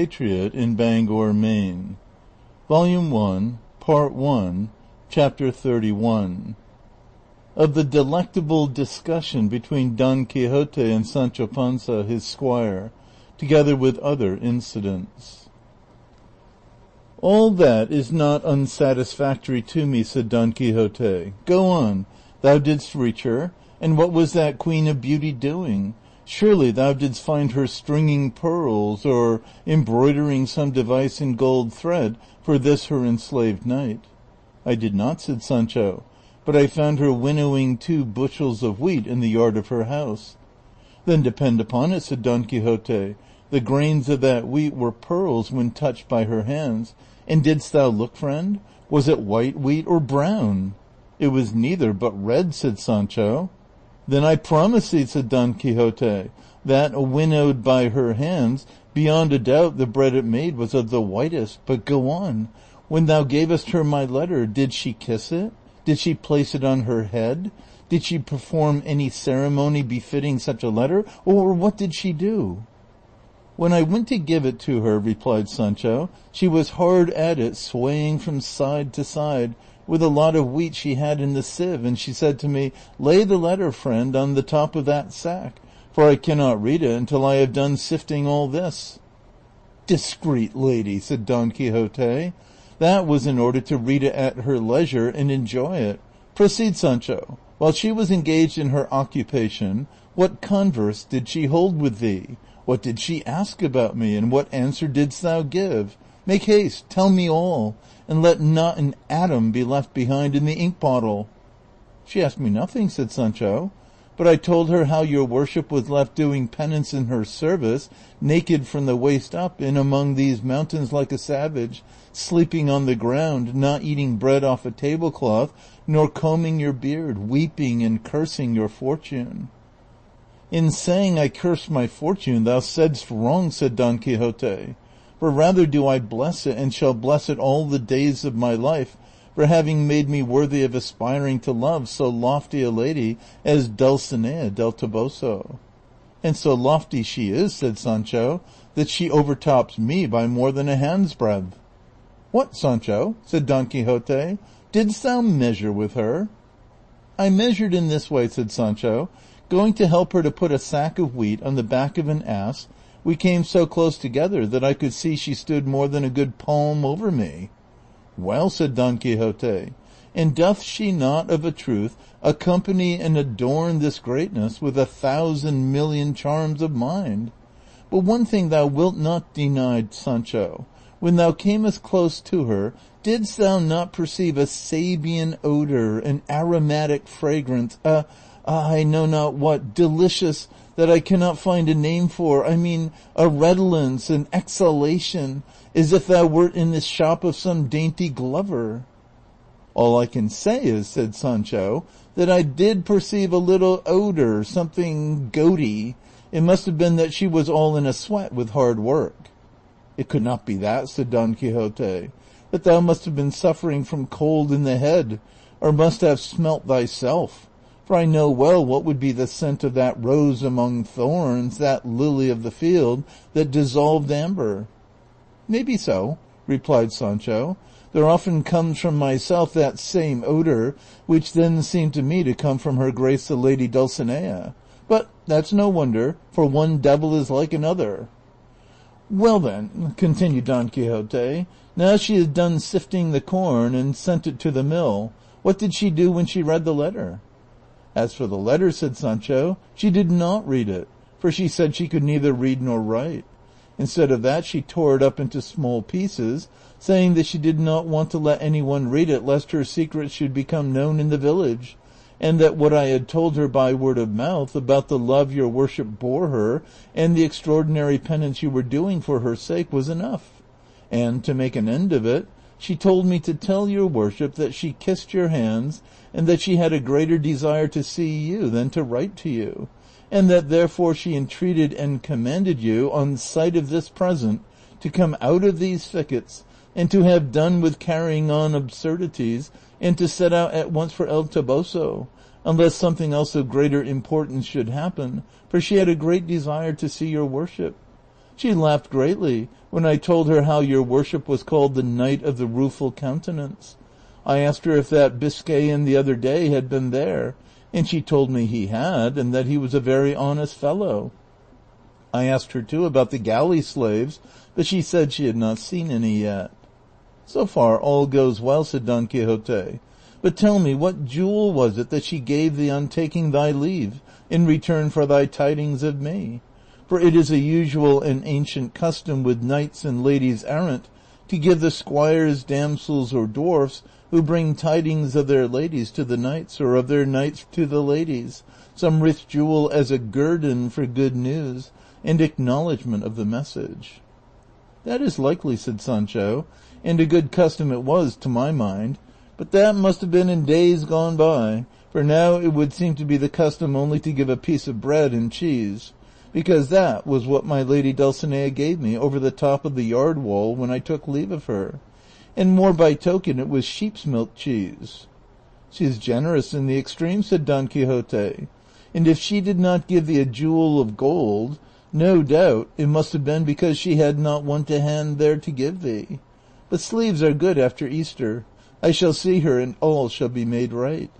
Patriot in Bangor, Maine. Volume 1, Part 1, Chapter 31. Of the delectable discussion between Don Quixote and Sancho Panza, his squire, together with other incidents. All that is not unsatisfactory to me, said Don Quixote. Go on. Thou didst reach her, and what was that Queen of Beauty doing? Surely thou didst find her stringing pearls, or embroidering some device in gold thread for this her enslaved knight. I did not, said Sancho, but I found her winnowing 2 bushels of wheat in the yard of her house. Then depend upon it, said Don Quixote, the grains of that wheat were pearls when touched by her hands. And didst thou look, friend? Was it white wheat or brown? It was neither, but red, said Sancho. Then I promise thee, said Don Quixote, that, winnowed by her hands, beyond a doubt the bread it made was of the whitest. But go on. When thou gavest her my letter, did she kiss it? Did she place it on her head? Did she perform any ceremony befitting such a letter, or what did she do? When I went to give it to her, replied Sancho, she was hard at it, swaying from side to side, with a lot of wheat she had in the sieve, and she said to me, lay the letter, friend, on the top of that sack, for I cannot read it until I have done sifting all this. Discreet lady, said Don Quixote, that was in order to read it at her leisure and enjoy it. Proceed, Sancho. While she was engaged in her occupation, what converse did she hold with thee? What did she ask about me, and what answer didst thou give? Make haste, tell me all, and let not an atom be left behind in the ink bottle. She asked me nothing, said Sancho, but I told her how your worship was left doing penance in her service, naked from the waist up, in among these mountains like a savage, sleeping on the ground, not eating bread off a tablecloth, nor combing your beard, weeping and cursing your fortune. In saying I cursed my fortune, thou saidst wrong, said Don Quixote, for rather do I bless it, and shall bless it all the days of my life, for having made me worthy of aspiring to love so lofty a lady as Dulcinea del Toboso. And so lofty she is, said Sancho, that she overtops me by more than a hand's breadth. What, Sancho, said Don Quixote, didst thou measure with her? I measured in this way, said Sancho. Going to help her to put a sack of wheat on the back of an ass, we came so close together that I could see she stood more than a good palm over me. Well, said Don Quixote, and doth she not of a truth accompany and adorn this greatness with 1,000,000,000 charms of mind? But one thing thou wilt not deny, Sancho, when thou camest close to her, didst thou not perceive a Sabian odor, an aromatic fragrance, I know not what, delicious, that I cannot find a name for, I mean a redolence, an exhalation, as if thou wert in the shop of some dainty glover? All I can say is, said Sancho, that I did perceive a little odor, something goaty. It must have been that she was all in a sweat with hard work. It could not be that, said Don Quixote, but thou must have been suffering from cold in the head, or must have smelt thyself. For I know well what would be the scent of that rose among thorns, that lily of the field, that dissolved amber. Maybe so, replied Sancho. There often comes from myself that same odor, which then seemed to me to come from her grace the lady Dulcinea. But that's no wonder, for one devil is like another. Well then, continued Don Quixote, now she has done sifting the corn and sent it to the mill. What did she do when she read the letter? As for the letter, said Sancho, she did not read it, for she said she could neither read nor write. Instead of that, she tore it up into small pieces, saying that she did not want to let any one read it lest her secret should become known in the village, and that what I had told her by word of mouth about the love your worship bore her and the extraordinary penance you were doing for her sake was enough. And to make an end of it, she told me to tell your worship that she kissed your hands, and that she had a greater desire to see you than to write to you, and that therefore she entreated and commanded you, on sight of this present, to come out of these thickets, and to have done with carrying on absurdities, and to set out at once for El Toboso, unless something else of greater importance should happen, for she had a great desire to see your worship. She laughed greatly when I told her how your worship was called the Knight of the Rueful Countenance. I asked her if that Biscayan the other day had been there, and she told me he had, and that he was a very honest fellow. I asked her too about the galley slaves, but she said she had not seen any yet. So far all goes well, said Don Quixote. But tell me, what jewel was it that she gave thee on taking thy leave, in return for thy tidings of me? For it is a usual and ancient custom with knights and ladies errant to give the squires, damsels, or dwarfs who bring tidings of their ladies to the knights, or of their knights to the ladies, some rich jewel as a guerdon for good news and acknowledgment of the message. That is likely, said Sancho, and a good custom it was to my mind, but that must have been in days gone by, for now it would seem to be the custom only to give a piece of bread and cheese, because that was what my lady Dulcinea gave me over the top of the yard wall when I took leave of her, and more by token it was sheep's milk cheese. She is generous in the extreme, said Don Quixote, and if she did not give thee a jewel of gold, no doubt it must have been because she had not one to hand there to give thee. But sleeves are good after Easter. I shall see her, and all shall be made right.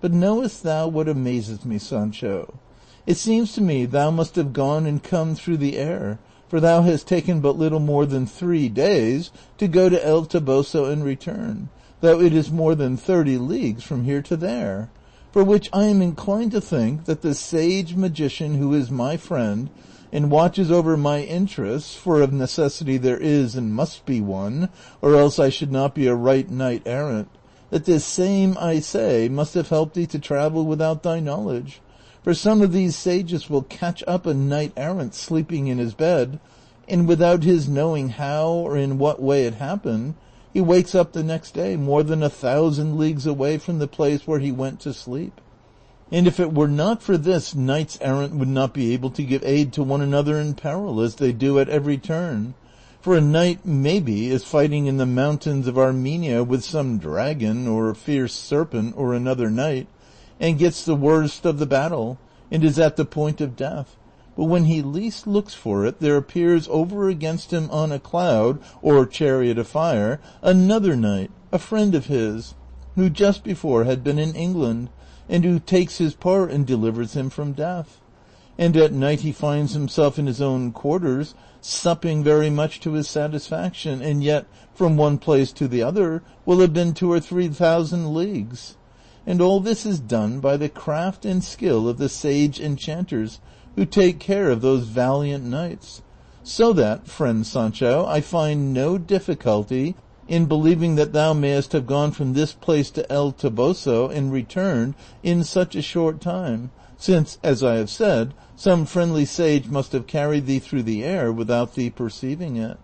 But knowest thou what amazes me, Sancho? It seems to me thou must have gone and come through the air, for thou hast taken but little more than 3 days to go to El Toboso and return, though it is more than 30 leagues from here to there, for which I am inclined to think that the sage magician who is my friend and watches over my interests, for of necessity there is and must be one, or else I should not be a right knight errant, that this same, I say, must have helped thee to travel without thy knowledge. For some of these sages will catch up a knight errant sleeping in his bed, and without his knowing how or in what way it happened, he wakes up the next day more than 1,000 leagues away from the place where he went to sleep. And if it were not for this, knights errant would not be able to give aid to one another in peril, as they do at every turn. For a knight, maybe, is fighting in the mountains of Armenia with some dragon or fierce serpent or another knight, and gets the worst of the battle, and is at the point of death. But when he least looks for it, there appears over against him on a cloud, or chariot of fire, another knight, a friend of his, who just before had been in England, and who takes his part and delivers him from death. And at night he finds himself in his own quarters, supping very much to his satisfaction, and yet from one place to the other will have been 2,000 or 3,000 leagues. And all this is done by the craft and skill of the sage enchanters who take care of those valiant knights. So that, friend Sancho, I find no difficulty in believing that thou mayest have gone from this place to El Toboso and returned in such a short time, since, as I have said, some friendly sage must have carried thee through the air without thee perceiving it.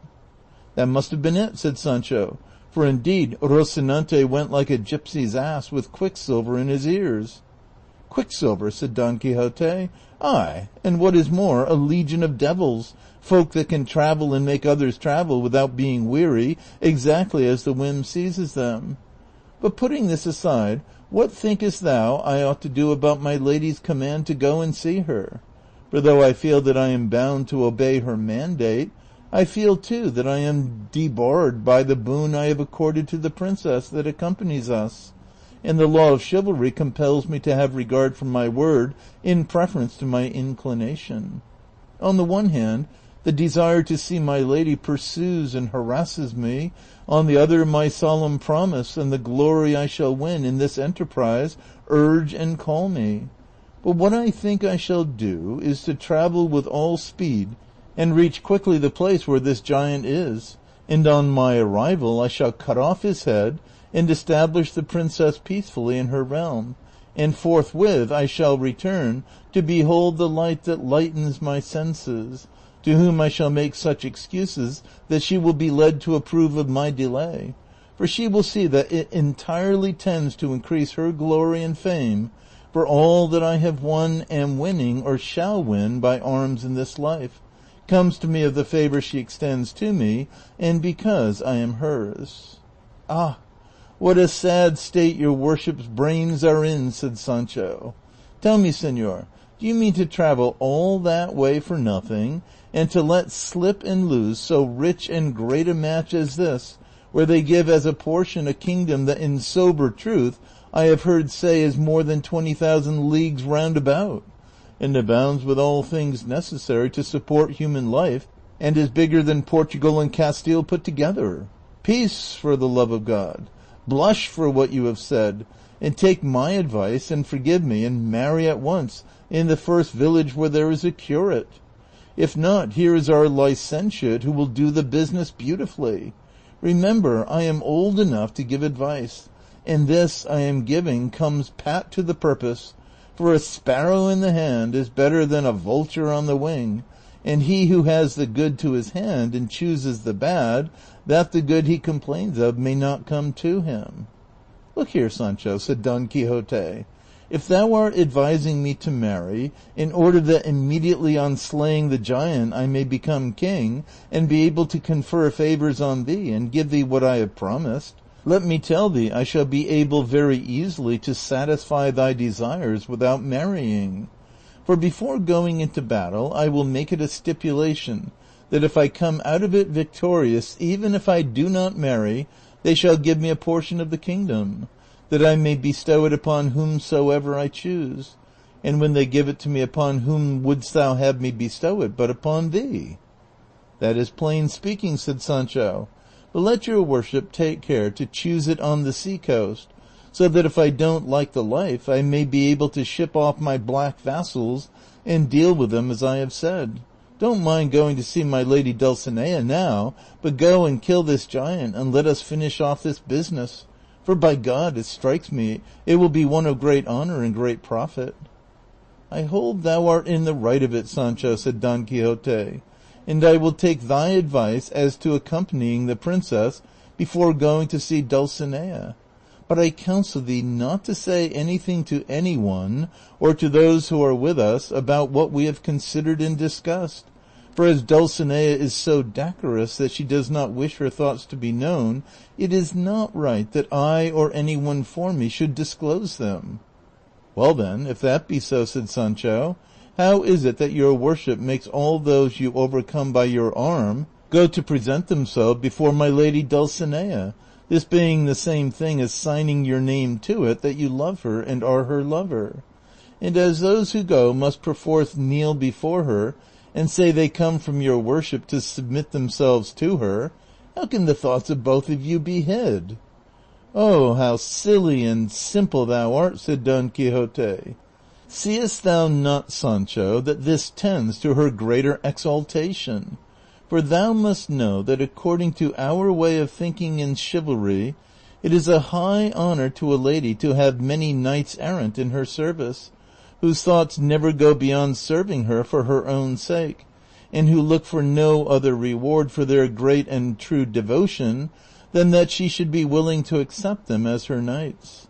That must have been it, said Sancho, for indeed Rocinante went like a gypsy's ass with quicksilver in his ears. Quicksilver, said Don Quixote, aye, and what is more, a legion of devils, folk that can travel and make others travel without being weary, exactly as the whim seizes them. But putting this aside, what thinkest thou I ought to do about my lady's command to go and see her? For though I feel that I am bound to obey her mandate, I feel too that I am debarred by the boon I have accorded to the princess that accompanies us, and the law of chivalry compels me to have regard for my word in preference to my inclination. On the one hand, the desire to see my lady pursues and harasses me, on the other my solemn promise and the glory I shall win in this enterprise urge and call me. But what I think I shall do is to travel with all speed and reach quickly the place where this giant is, and on my arrival I shall cut off his head and establish the princess peacefully in her realm, and forthwith I shall return to behold the light that lightens my senses, to whom I shall make such excuses that she will be led to approve of my delay, for she will see that it entirely tends to increase her glory and fame, for all that I have won, am winning, or shall win by arms in this life, comes to me of the favor she extends to me, and because I am hers. Ah, what a sad state your worship's brains are in, said Sancho. Tell me, senor, Do you mean to travel all that way for nothing, and to let slip and lose so rich and great a match as this, where they give as a portion a kingdom that in sober truth I have heard say is more than 20,000 leagues round about, and abounds with all things necessary to support human life, and is bigger than Portugal and Castile put together? Peace, for the love of God. Blush for what you have said, and take my advice, and forgive me, and marry at once in the first village where there is a curate. If not, here is our licentiate who will do the business beautifully. Remember, I am old enough to give advice, and this I am giving comes pat to the purpose, for a sparrow in the hand is better than a vulture on the wing, and he who has the good to his hand and chooses the bad, that the good he complains of may not come to him. Look here, Sancho, said Don Quixote, if thou art advising me to marry, in order that immediately on slaying the giant I may become king, and be able to confer favors on thee, and give thee what I have promised, let me tell thee I shall be able very easily to satisfy thy desires without marrying. For before going into battle I will make it a stipulation that if I come out of it victorious, even if I do not marry, they shall give me a portion of the kingdom, that I may bestow it upon whomsoever I choose. And when they give it to me, upon whom wouldst thou have me bestow it, but upon thee? That is plain speaking, said Sancho, but let your worship take care to choose it on the sea coast, so that if I don't like the life, I may be able to ship off my black vassals and deal with them as I have said. Don't mind going to see my lady Dulcinea now, but go and kill this giant, and let us finish off this business. For by God, it strikes me, it will be one of great honor and great profit. I hold thou art in the right of it, Sancho, said Don Quixote, and I will take thy advice as to accompanying the princess before going to see Dulcinea. But I counsel thee not to say anything to any one, or to those who are with us, about what we have considered and discussed. For as Dulcinea is so decorous that she does not wish her thoughts to be known, it is not right that I or any one for me should disclose them. Well then, if that be so, said Sancho, how is it that your worship makes all those you overcome by your arm go to present themselves before my lady Dulcinea, this being the same thing as signing your name to it that you love her and are her lover? And as those who go must perforce kneel before her, and say they come from your worship to submit themselves to her, how can the thoughts of both of you be hid? Oh, how silly and simple thou art, said Don Quixote. Seest thou not, Sancho, that this tends to her greater exaltation? For thou must know that according to our way of thinking in chivalry, it is a high honor to a lady to have many knights errant in her service, whose thoughts never go beyond serving her for her own sake, and who look for no other reward for their great and true devotion than that she should be willing to accept them as her knights.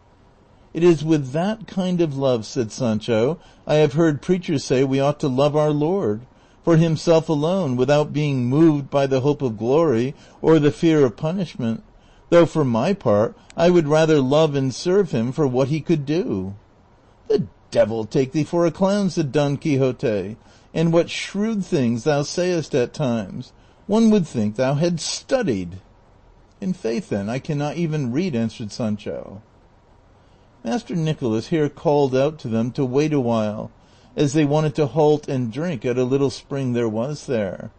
It is with that kind of love, said Sancho, I have heard preachers say we ought to love our Lord, for himself alone, without being moved by the hope of glory or the fear of punishment, though for my part I would rather love and serve him for what he could do. The devil take thee for a clown, said Don Quixote, and what shrewd things thou sayest at times. One would think thou hadst studied. In faith, then, I cannot even read, answered Sancho. Master Nicholas here called out to them to wait a while, as they wanted to halt and drink at a little spring there was there.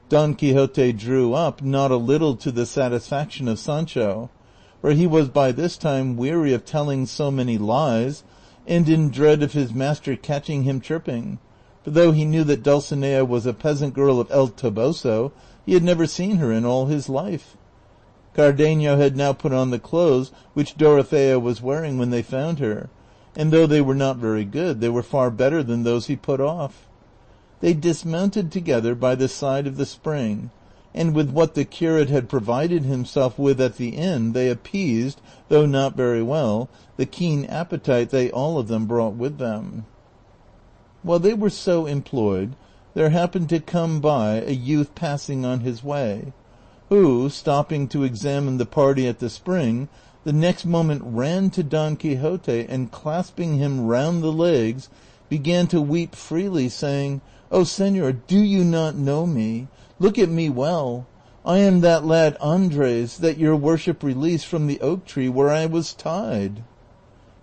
Don Quixote drew up, not a little to the satisfaction of Sancho, for he was by this time weary of telling so many lies, and in dread of his master catching him chirping, for though he knew that Dulcinea was a peasant girl of El Toboso, he had never seen her in all his life. Cardenio had now put on the clothes which Dorothea was wearing when they found her, and though they were not very good, they were far better than those he put off. They dismounted together by the side of the spring, and with what the curate had provided himself with at the inn, they appeased, though not very well, the keen appetite they all of them brought with them. While they were so employed, there happened to come by a youth passing on his way, who, stopping to examine the party at the spring, the next moment ran to Don Quixote, and clasping him round the legs, began to weep freely, saying, "O senor, do you not know me? Look at me well. I am that lad Andres that your worship released from the oak tree where I was tied."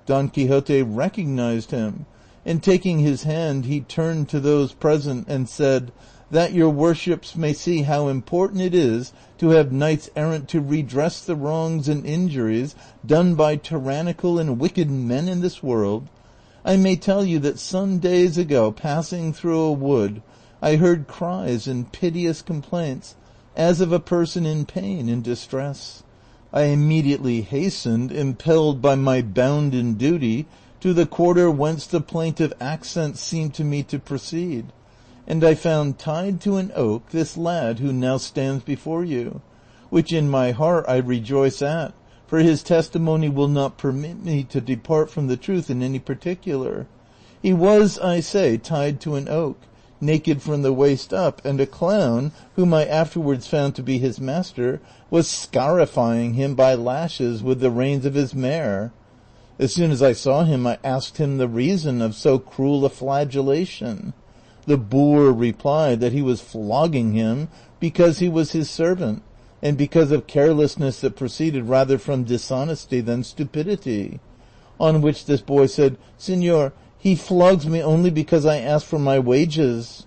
Don Quixote recognized him, and taking his hand he turned to those present and said, "That your worships may see how important it is to have knights errant to redress the wrongs and injuries done by tyrannical and wicked men in this world, I may tell you that some days ago, passing through a wood, I heard cries and piteous complaints as of a person in pain and distress. I immediately hastened, impelled by my bounden duty, to the quarter whence the plaintive accents seemed to me to proceed, and I found tied to an oak this lad who now stands before you, which in my heart I rejoice at, for his testimony will not permit me to depart from the truth in any particular. He was, I say, tied to an oak, naked from the waist up, and a clown, whom I afterwards found to be his master, was scarifying him by lashes with the reins of his mare. As soon as I saw him, I asked him the reason of so cruel a flagellation. The boor replied that he was flogging him because he was his servant, and because of carelessness that proceeded rather from dishonesty than stupidity. On which this boy said, "Senor, he flogs me only because I ask for my wages."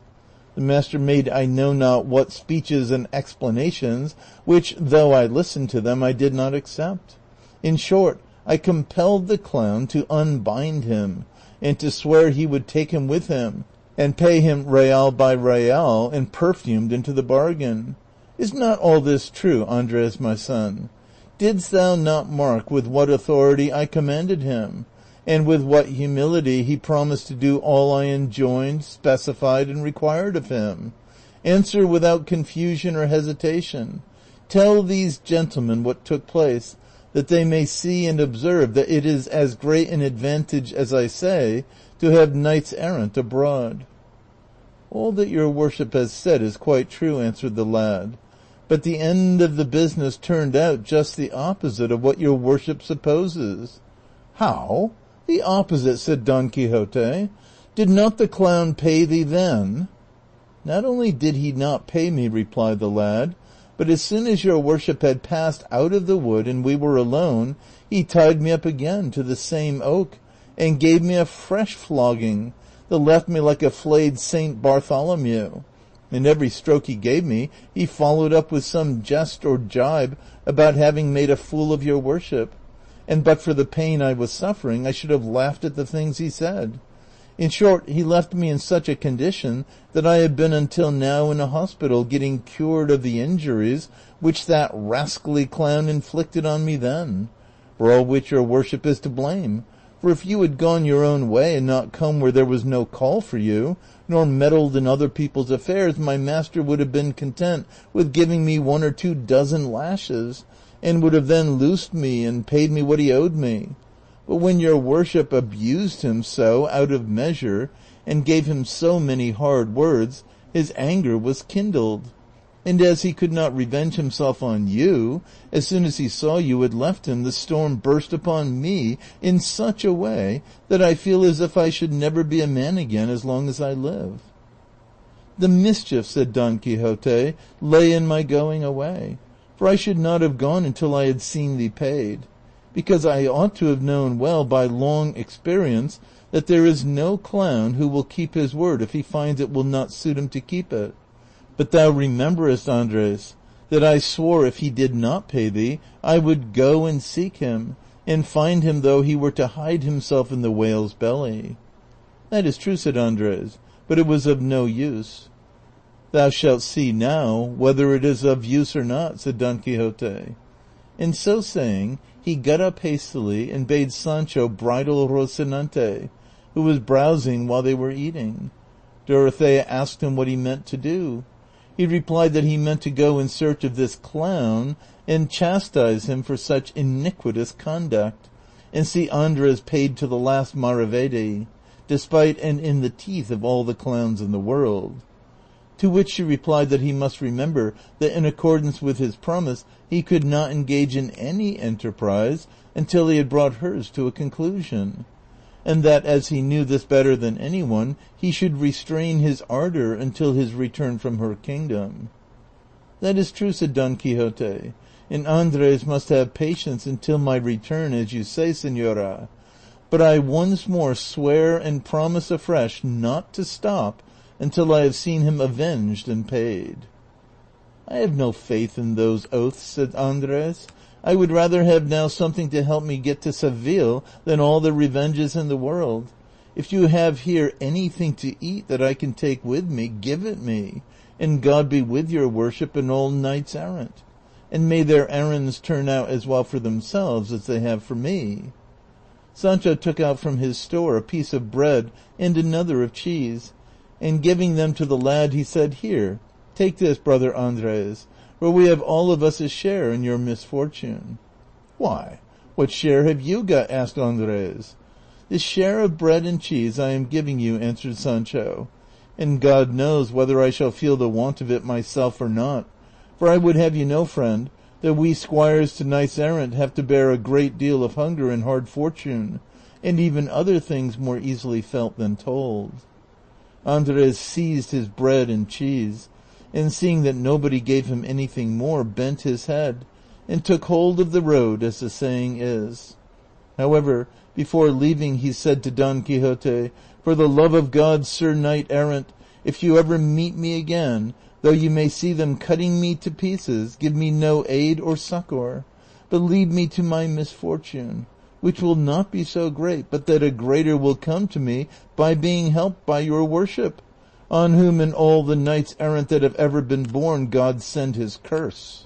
The master made I know not what speeches and explanations, which, though I listened to them, I did not accept. In short, I compelled the clown to unbind him, and to swear he would take him with him, and pay him real by real, and perfumed into the bargain. Is not all this true, Andres, my son? Didst thou not mark with what authority I commanded him, and with what humility he promised to do all I enjoined, specified, and required of him? Answer without confusion or hesitation. Tell these gentlemen what took place, that they may see and observe that it is as great an advantage as I say to have knights errant abroad." "All that your worship has said is quite true," answered the lad, "but the end of the business turned out just the opposite of what your worship supposes." "How? The opposite?" said Don Quixote. "Did not the clown pay thee then?" "Not only did he not pay me," replied the lad, "but as soon as your worship had passed out of the wood and we were alone, he tied me up again to the same oak, and gave me a fresh flogging that left me like a flayed Saint Bartholomew. And every stroke he gave me he followed up with some jest or jibe about having made a fool of your worship, and but for the pain I was suffering I should have laughed at the things he said. In short, he left me in such a condition that I have been until now in a hospital getting cured of the injuries which that rascally clown inflicted on me then, for all which your worship is to blame. For if you had gone your own way and not come where there was no call for you, nor meddled in other people's affairs, my master would have been content with giving me 1 or 2 dozen lashes, and would have then loosed me and paid me what he owed me. But when your worship abused him so out of measure, and gave him so many hard words, his anger was kindled. And as he could not revenge himself on you, as soon as he saw you had left him, the storm burst upon me in such a way that I feel as if I should never be a man again as long as I live." "The mischief," said Don Quixote, "lay in my going away, for I should not have gone until I had seen thee paid, because I ought to have known well by long experience that there is no clown who will keep his word if he finds it will not suit him to keep it. But thou rememberest, Andres, that I swore if he did not pay thee, I would go and seek him, and find him though he were to hide himself in the whale's belly." "That is true," said Andres, "but it was of no use." "Thou shalt see now whether it is of use or not," said Don Quixote. And so saying, he got up hastily and bade Sancho bridle Rocinante, who was browsing while they were eating. Dorothea asked him what he meant to do. He replied that he meant to go in search of this clown and chastise him for such iniquitous conduct, and see Andres paid to the last maravedi, despite and in the teeth of all the clowns in the world. To which she replied that he must remember that in accordance with his promise he could not engage in any enterprise until he had brought hers to a conclusion. and that, as he knew this better than anyone, he should restrain his ardor until his return from her kingdom. That is true, said Don Quixote, and Andres must have patience until my return, as you say, senora, but I once more swear and promise afresh not to stop until I have seen him avenged and paid. I have no faith in those oaths, said Andres. I would rather have now something to help me get to Seville than all the revenges in the world. If you have here anything to eat that I can take with me, give it me, and God be with your worship and all knights errant, and may their errands turn out as well for themselves as they have for me. Sancho took out from his store a piece of bread and another of cheese, and giving them to the lad, he said, Here, take this, brother Andres, for we have all of us a share in your misfortune. Why, what share have you got? Asked Andres. This share of bread and cheese I am giving you, answered Sancho, and God knows whether I shall feel the want of it myself or not, for I would have you know, friend, that we squires to knights errant have to bear a great deal of hunger and hard fortune, and even other things more easily felt than told. Andres seized his bread and cheese, and seeing that nobody gave him anything more, bent his head, and took hold of the road, as the saying is. However, before leaving, he said to Don Quixote, For the love of God, Sir Knight Errant, if you ever meet me again, though you may see them cutting me to pieces, give me no aid or succor, but leave me to my misfortune, which will not be so great, but that a greater will come to me by being helped by your worship, on whom and all the knights errant that have ever been born God send his curse.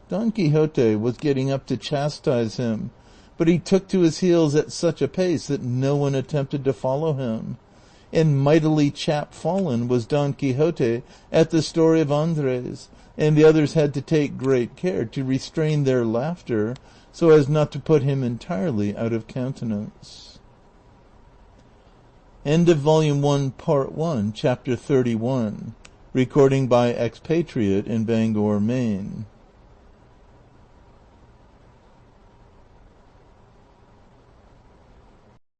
Don Quixote was getting up to chastise him, but he took to his heels at such a pace that no one attempted to follow him, and mightily chapfallen was Don Quixote at the story of Andres, and the others had to take great care to restrain their laughter so as not to put him entirely out of countenance. End of Volume 1, Part 1, Chapter 31. Recording by Expatriate in Bangor, Maine.